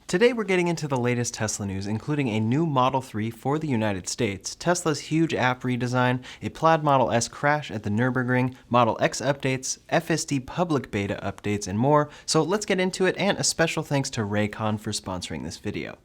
Today we're getting into the latest Tesla news, including a new Model 3 for the United States, Tesla's huge app redesign, a Plaid Model S crash at the Nurburgring, Model X updates, FSD public beta updates, and more. So let's get into it, and a special thanks to Raycon for sponsoring this video.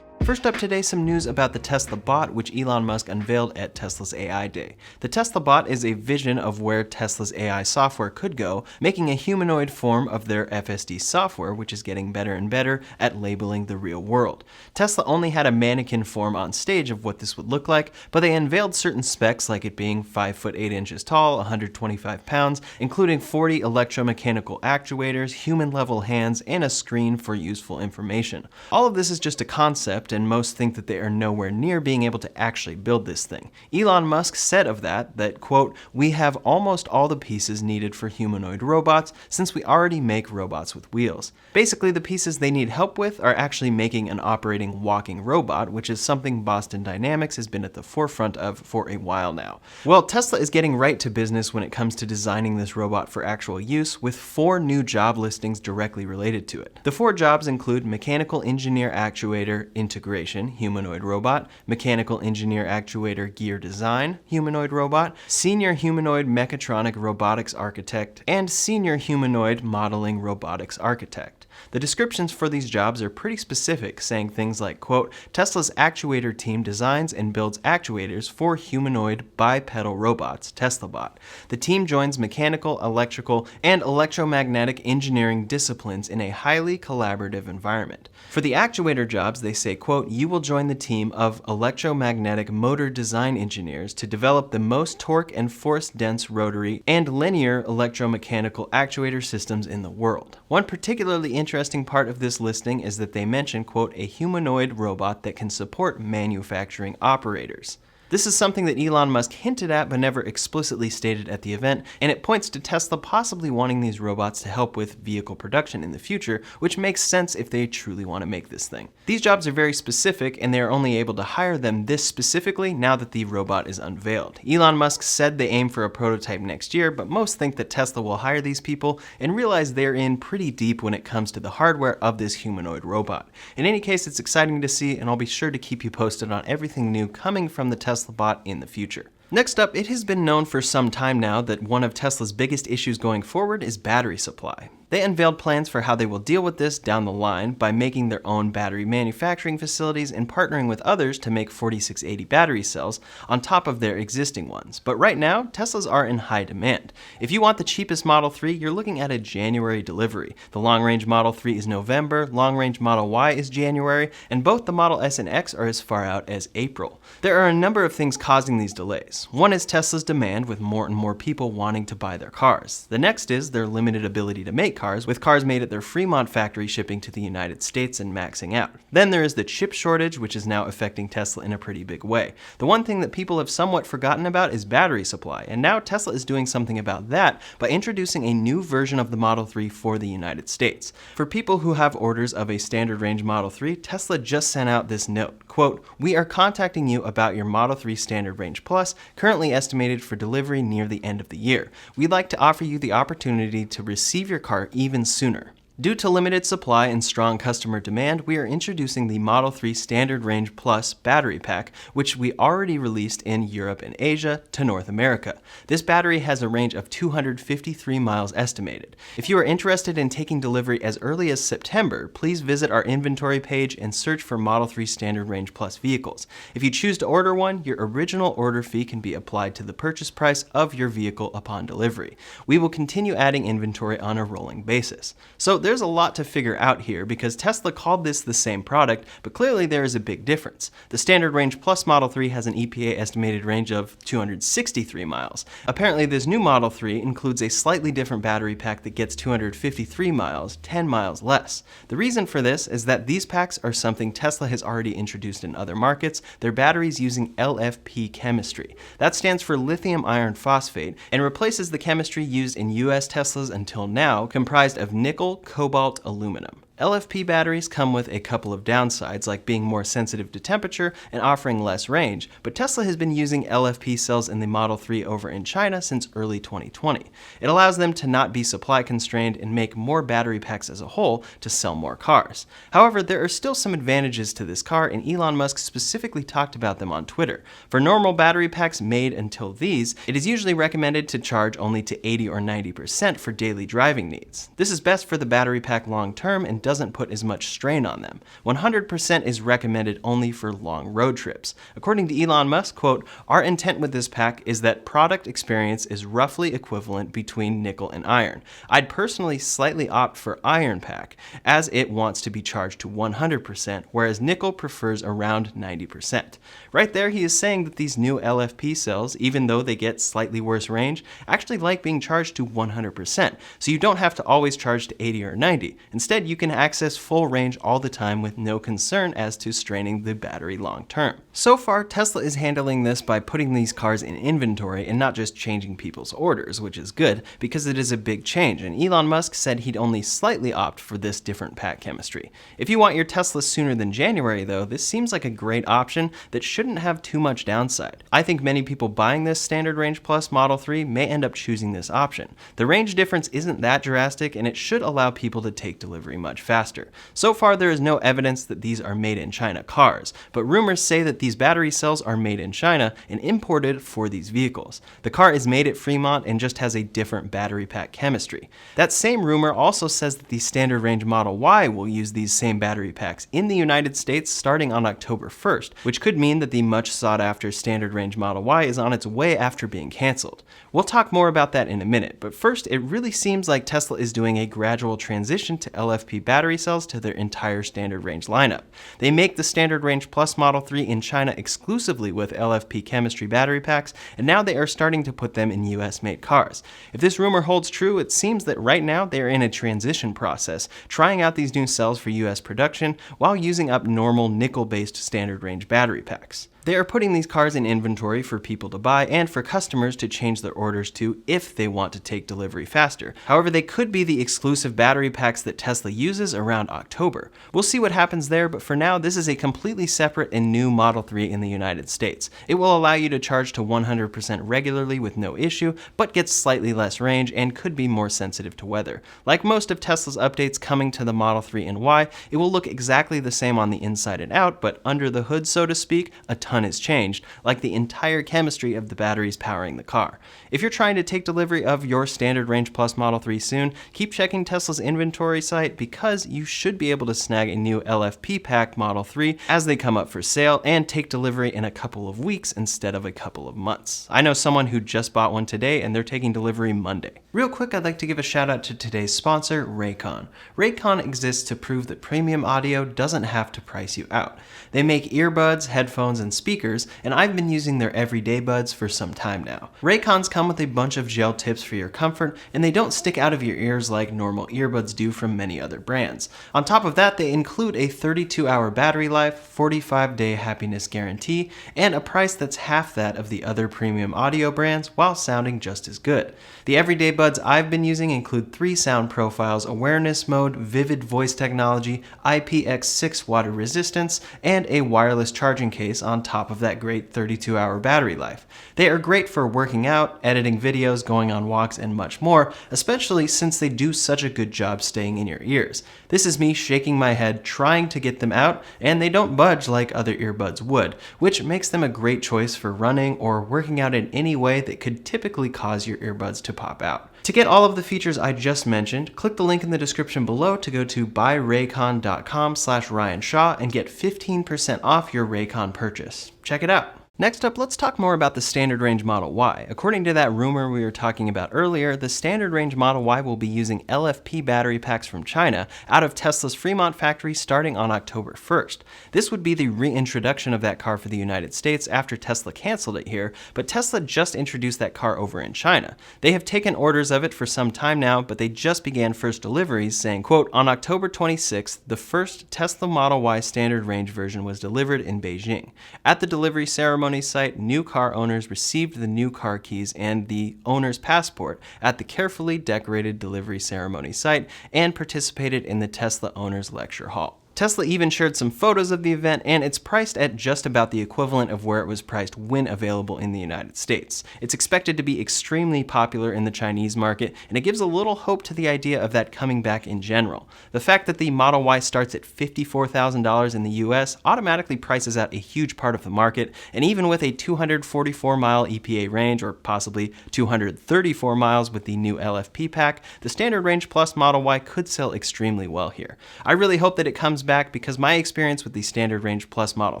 First up today, some news about the Tesla Bot, which Elon Musk unveiled at Tesla's AI Day. The Tesla Bot is a vision of where Tesla's AI software could go, making a humanoid form of their FSD software, which is getting better and better at labeling the real world. Tesla only had a mannequin form on stage of what this would look like, but they unveiled certain specs like it being 5 foot 8 inches tall, 125 pounds, including 40 electromechanical actuators, human-level hands, and a screen for useful information. All of this is just a concept, and most think that they are nowhere near being able to actually build this thing. Elon Musk said of that, quote, "We have almost all the pieces needed for humanoid robots since we already make robots with wheels." Basically, the pieces they need help with are actually making an operating walking robot, which is something Boston Dynamics has been at the forefront of for a while now. Well, Tesla is getting right to business when it comes to designing this robot for actual use, with 4 new job listings directly related to it. The 4 jobs include mechanical engineer actuator integration, humanoid robot, mechanical engineer actuator gear design, humanoid robot, senior humanoid mechatronic robotics architect, and senior humanoid modeling robotics architect. The descriptions for these jobs are pretty specific, saying things like, quote, "Tesla's actuator team designs and builds actuators for humanoid bipedal robots, TeslaBot. The team joins mechanical, electrical, and electromagnetic engineering disciplines in a highly collaborative environment." For the actuator jobs, they say, quote, "You will join the team of electromagnetic motor design engineers to develop the most torque and force-dense rotary and linear electromechanical actuator systems in the world." One particularly interesting part of this listing is that they mention, quote, "a humanoid robot that can support manufacturing operators." This is something that Elon Musk hinted at but never explicitly stated at the event, and it points to Tesla possibly wanting these robots to help with vehicle production in the future, which makes sense if they truly want to make this thing. These jobs are very specific, and they are only able to hire them this specifically now that the robot is unveiled. Elon Musk said they aim for a prototype next year, but most think that Tesla will hire these people and realize they're in pretty deep when it comes to the hardware of this humanoid robot. In any case, it's exciting to see, and I'll be sure to keep you posted on everything new coming from the Tesla Bot in the future. Next up, it has been known for some time now that one of Tesla's biggest issues going forward is battery supply. They unveiled plans for how they will deal with this down the line by making their own battery manufacturing facilities and partnering with others to make 4680 battery cells on top of their existing ones. But right now, Teslas are in high demand. If you want the cheapest Model 3, you're looking at a January delivery. The long-range Model 3 is November, long-range Model Y is January, and both the Model S and X are as far out as April. There are a number of things causing these delays. One is Tesla's demand, with more and more people wanting to buy their cars. The next is their limited ability to make cars, with cars made at their Fremont factory shipping to the United States and maxing out. Then there is the chip shortage, which is now affecting Tesla in a pretty big way. The one thing that people have somewhat forgotten about is battery supply, and now Tesla is doing something about that by introducing a new version of the Model 3 for the United States. For people who have orders of a standard range Model 3, Tesla just sent out this note, quote, "We are contacting you about your Model 3 Standard Range Plus, currently estimated for delivery near the end of the year. We'd like to offer you the opportunity to receive your car even sooner. Due to limited supply and strong customer demand, we are introducing the Model 3 Standard Range Plus battery pack, which we already released in Europe and Asia to North America. This battery has a range of 253 miles estimated. If you are interested in taking delivery as early as September, please visit our inventory page and search for Model 3 Standard Range Plus vehicles. If you choose to order one, your original order fee can be applied to the purchase price of your vehicle upon delivery. We will continue adding inventory on a rolling basis." So there's a lot to figure out here, because Tesla called this the same product, but clearly there is a big difference. The Standard Range Plus Model 3 has an EPA estimated range of 263 miles. Apparently this new Model 3 includes a slightly different battery pack that gets 253 miles, 10 miles less. The reason for this is that these packs are something Tesla has already introduced in other markets, their batteries using LFP chemistry. That stands for lithium iron phosphate, and replaces the chemistry used in US Teslas until now, comprised of nickel, cobalt, aluminum. LFP batteries come with a couple of downsides, like being more sensitive to temperature and offering less range, but Tesla has been using LFP cells in the Model 3 over in China since early 2020. It allows them to not be supply constrained and make more battery packs as a whole to sell more cars. However, there are still some advantages to this car, and Elon Musk specifically talked about them on Twitter. For normal battery packs made until these, it is usually recommended to charge only to 80 or 90% for daily driving needs. This is best for the battery pack long term and doesn't put as much strain on them. 100% is recommended only for long road trips. According to Elon Musk, quote, "Our intent with this pack is that product experience is roughly equivalent between nickel and iron. I'd personally slightly opt for iron pack, as it wants to be charged to 100%, whereas nickel prefers around 90%. Right there, he is saying that these new LFP cells, even though they get slightly worse range, actually like being charged to 100%, so you don't have to always charge to 80 or 90. Instead, you can access full range all the time with no concern as to straining the battery long term. So far, Tesla is handling this by putting these cars in inventory and not just changing people's orders, which is good because it is a big change, and Elon Musk said he'd only slightly opt for this different pack chemistry. If you want your Tesla sooner than January though, this seems like a great option that shouldn't have too much downside. I think many people buying this Standard Range Plus Model 3 may end up choosing this option. The range difference isn't that drastic, and it should allow people to take delivery much faster. So far, there is no evidence that these are made in China cars, but rumors say that these battery cells are made in China and imported for these vehicles. The car is made at Fremont and just has a different battery pack chemistry. That same rumor also says that the Standard Range Model Y will use these same battery packs in the United States starting on October 1st, which could mean that the much sought after Standard Range Model Y is on its way after being canceled. We'll talk more about that in a minute, but first, it really seems like Tesla is doing a gradual transition to LFP battery cells to their entire standard range lineup. They make the Standard Range Plus Model 3 in China exclusively with LFP chemistry battery packs, and now they are starting to put them in US-made cars. If this rumor holds true, it seems that right now they are in a transition process, trying out these new cells for US production while using up normal nickel-based standard range battery packs. They are putting these cars in inventory for people to buy and for customers to change their orders to if they want to take delivery faster. However, they could be the exclusive battery packs that Tesla uses around October. We'll see what happens there, but for now, this is a completely separate and new Model 3 in the United States. It will allow you to charge to 100% regularly with no issue, but gets slightly less range and could be more sensitive to weather. Like most of Tesla's updates coming to the Model 3 and Y, it will look exactly the same on the inside and out, but under the hood, so to speak, a ton is changed, like the entire chemistry of the batteries powering the car. If you're trying to take delivery of your Standard Range Plus Model 3 soon, keep checking Tesla's inventory site because you should be able to snag a new LFP Pack Model 3 as they come up for sale and take delivery in a couple of weeks instead of a couple of months. I know someone who just bought one today and they're taking delivery Monday. Real quick, I'd like to give a shout out to today's sponsor, Raycon. Raycon exists to prove that premium audio doesn't have to price you out. They make earbuds, headphones, and speakers, and I've been using their everyday buds for some time now. Raycons come with a bunch of gel tips for your comfort, and they don't stick out of your ears like normal earbuds do from many other brands. On top of that, they include a 32-hour battery life, 45-day happiness guarantee, and a price that's half that of the other premium audio brands while sounding just as good. The everyday buds I've been using include 3 sound profiles, awareness mode, vivid voice technology, IPX6 water resistance, and a wireless charging case on top of that great 32-hour battery life. They are great for working out, editing videos, going on walks, and much more, especially since they do such a good job staying in your ears. This is me shaking my head trying to get them out, and they don't budge like other earbuds would, which makes them a great choice for running or working out in any way that could typically cause your earbuds to pop out. To get all of the features I just mentioned, click the link in the description below to go to buyraycon.com/Ryan Shaw and get 15% off your Raycon purchase. Check it out. Next up, let's talk more about the Standard Range Model Y. According to that rumor we were talking about earlier, the Standard Range Model Y will be using LFP battery packs from China out of Tesla's Fremont factory starting on October 1st. This would be the reintroduction of that car for the United States after Tesla canceled it here, but Tesla just introduced that car over in China. They have taken orders of it for some time now, but they just began first deliveries, saying, quote, "On October 26th, the first Tesla Model Y Standard Range version was delivered in Beijing. At the delivery ceremony, ceremony site, new car owners received the new car keys and the owner's passport at the carefully decorated delivery ceremony site and participated in the Tesla Owners Lecture Hall. Tesla even shared some photos of the event, and it's priced at just about the equivalent of where it was priced when available in the United States. It's expected to be extremely popular in the Chinese market, and it gives a little hope to the idea of that coming back in general. The fact that the Model Y starts at $54,000 in the US automatically prices out a huge part of the market, and even with a 244-mile EPA range, or possibly 234 miles with the new LFP pack, the Standard Range Plus Model Y could sell extremely well here. I really hope that it comes back because my experience with the Standard Range Plus Model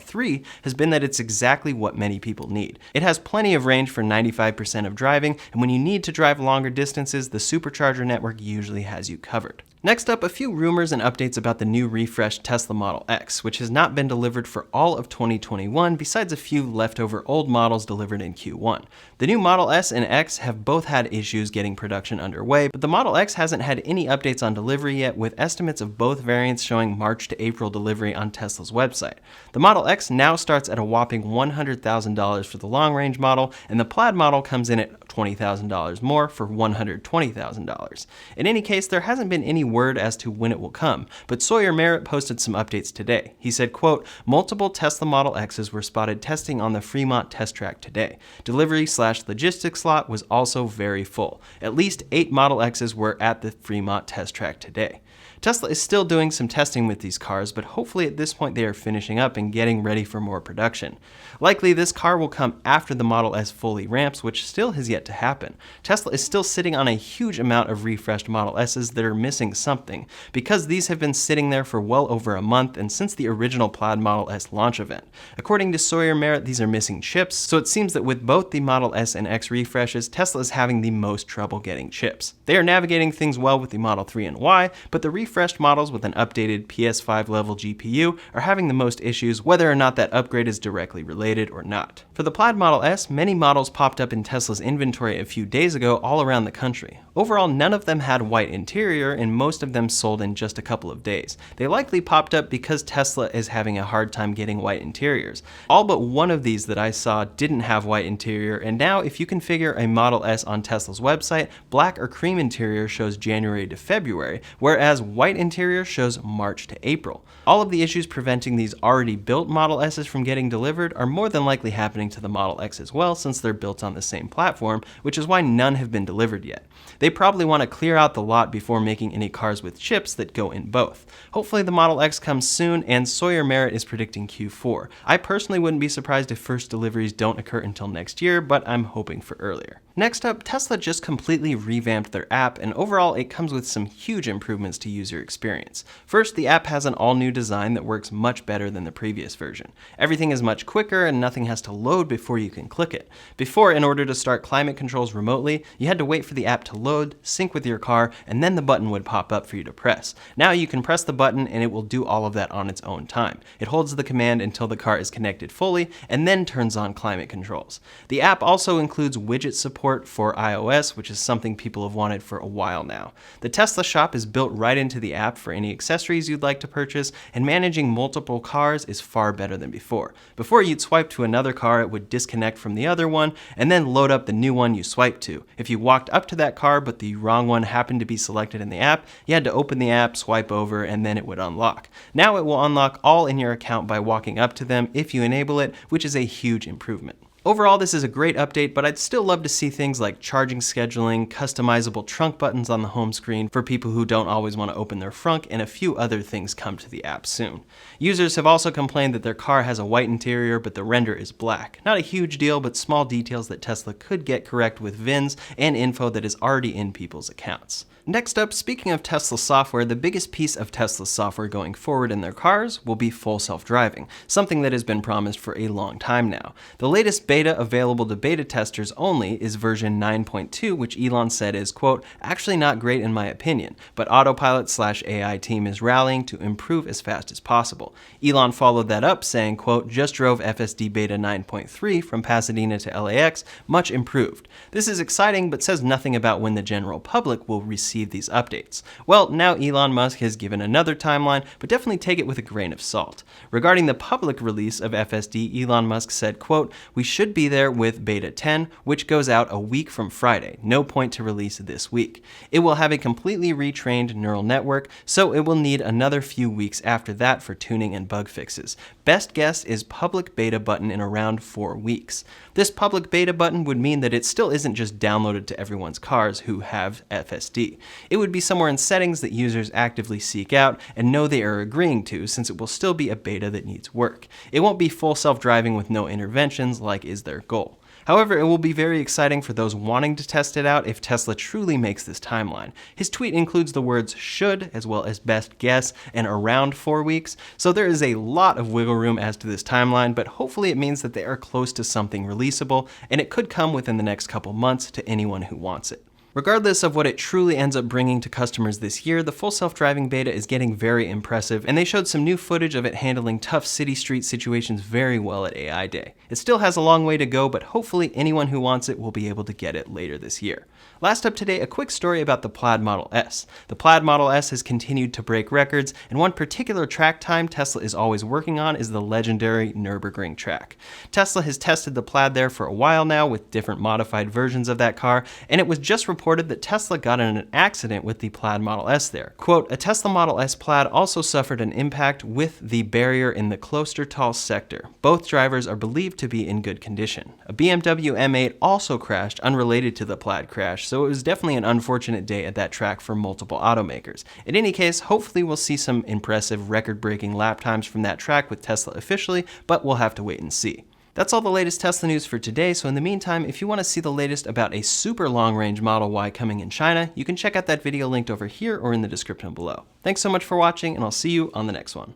3 has been that it's exactly what many people need. It has plenty of range for 95% of driving, and when you need to drive longer distances, the supercharger network usually has you covered. Next up, a few rumors and updates about the new refreshed Tesla Model X, which has not been delivered for all of 2021 besides a few leftover old models delivered in Q1. The new Model S and X have both had issues getting production underway, but the Model X hasn't had any updates on delivery yet, with estimates of both variants showing March to April delivery on Tesla's website. The Model X now starts at a whopping $100,000 for the long-range model, and the Plaid model comes in at $20,000 more for $120,000. In any case, there hasn't been any word as to when it will come, but Sawyer Merritt posted some updates today. He said, quote, "Multiple Tesla Model X's were spotted testing on the Fremont test track today. Delivery/logistics slot was also very full. At least 8 Model X's were at the Fremont test track today." Tesla is still doing some testing with these cars, but hopefully at this point they are finishing up and getting ready for more production. Likely this car will come after the Model S fully ramps, which still has yet to happen. Tesla is still sitting on a huge amount of refreshed Model S's that are missing something, because these have been sitting there for well over a month and since the original Plaid Model S launch event. According to Sawyer Merritt, these are missing chips, so it seems that with both the Model S and X refreshes, Tesla is having the most trouble getting chips. They are navigating things well with the Model 3 and Y, but the refreshed models with an updated PS5 level GPU are having the most issues, whether or not that upgrade is directly related or not. For the Plaid Model S, many models popped up in Tesla's inventory a few days ago all around the country. Overall, none of them had white interior, and most of them sold in just a couple of days. They likely popped up because Tesla is having a hard time getting white interiors. All but one of these that I saw didn't have white interior, and now if you configure a Model S on Tesla's website, black or cream interior shows January to February, whereas white interior shows March to April. All of the issues preventing these already built Model S's from getting delivered are more than likely happening to the Model X as well, since they're built on the same platform, which is why none have been delivered yet. They probably want to clear out the lot before making any cars with chips that go in both. Hopefully the Model X comes soon, and Sawyer Merritt is predicting Q4. I personally wouldn't be surprised if first deliveries don't occur until next year, but I'm hoping for earlier. Next up, Tesla just completely revamped their app, and overall it comes with some huge improvements to user experience. First, the app has an all-new design that works much better than the previous version. Everything is much quicker and nothing has to load before you can click it. Before, in order to start climate controls remotely, you had to wait for the app to load, sync with your car, and then the button would pop up for you to press. Now you can press the button and it will do all of that on its own time. It holds the command until the car is connected fully and then turns on climate controls. The app also includes widget support for iOS, which is something people have wanted for a while now. The Tesla shop is built right into the app for any accessories you'd like to purchase, and managing multiple cars is far better than before. Before you'd swipe to another car, it would disconnect from the other one and then load up the new one you swiped to. If you walked up to that car but the wrong one happened to be selected in the app, you had to open the app, swipe over, and then it would unlock. Now it will unlock all in your account by walking up to them if you enable it, which is a huge improvement. Overall, this is a great update, but I'd still love to see things like charging scheduling, customizable trunk buttons on the home screen for people who don't always want to open their frunk, and a few other things come to the app soon. Users have also complained that their car has a white interior, but the render is black. Not a huge deal, but small details that Tesla could get correct with VINs and info that is already in people's accounts. Next up, speaking of Tesla software, the biggest piece of Tesla's software going forward in their cars will be full self-driving, something that has been promised for a long time now. The latest beta available to beta testers only is version 9.2, which Elon said is, quote, actually not great in my opinion, but Autopilot/AI team is rallying to improve as fast as possible. Elon followed that up saying, quote, just drove FSD beta 9.3 from Pasadena to LAX, much improved. This is exciting, but says nothing about when the general public will receive these updates. Well, now Elon Musk has given another timeline, but definitely take it with a grain of salt. Regarding the public release of FSD, Elon Musk said, quote, we should be there with beta 10, which goes out a week from Friday. No point to release this week. It will have a completely retrained neural network, so it will need another few weeks after that for tuning and bug fixes. Best guess is public beta button in around 4 weeks. This public beta button would mean that it still isn't just downloaded to everyone's cars who have FSD. It would be somewhere in settings that users actively seek out and know they are agreeing to, since it will still be a beta that needs work. It won't be full self-driving with no interventions like is their goal. However, it will be very exciting for those wanting to test it out if Tesla truly makes this timeline. His tweet includes the words should as well as best guess and around 4 weeks, so there is a lot of wiggle room as to this timeline, but hopefully it means that they are close to something releasable, and it could come within the next couple months to anyone who wants it. Regardless of what it truly ends up bringing to customers this year, the full self-driving beta is getting very impressive, and they showed some new footage of it handling tough city street situations very well at AI Day. It still has a long way to go, but hopefully anyone who wants it will be able to get it later this year. Last up today, a quick story about the Plaid Model S. The Plaid Model S has continued to break records, and one particular track time Tesla is always working on is the legendary Nurburgring track. Tesla has tested the Plaid there for a while now with different modified versions of that car, and it was just reported that Tesla got in an accident with the Plaid Model S there. Quote, a Tesla Model S Plaid also suffered an impact with the barrier in the Klostertal sector. Both drivers are believed to be in good condition. A BMW M8 also crashed unrelated to the Plaid crash, so it was definitely an unfortunate day at that track for multiple automakers. In any case, hopefully we'll see some impressive record-breaking lap times from that track with Tesla officially, but we'll have to wait and see. That's all the latest Tesla news for today, so in the meantime, if you want to see the latest about a super long-range Model Y coming in China, you can check out that video linked over here or in the description below. Thanks so much for watching, and I'll see you on the next one.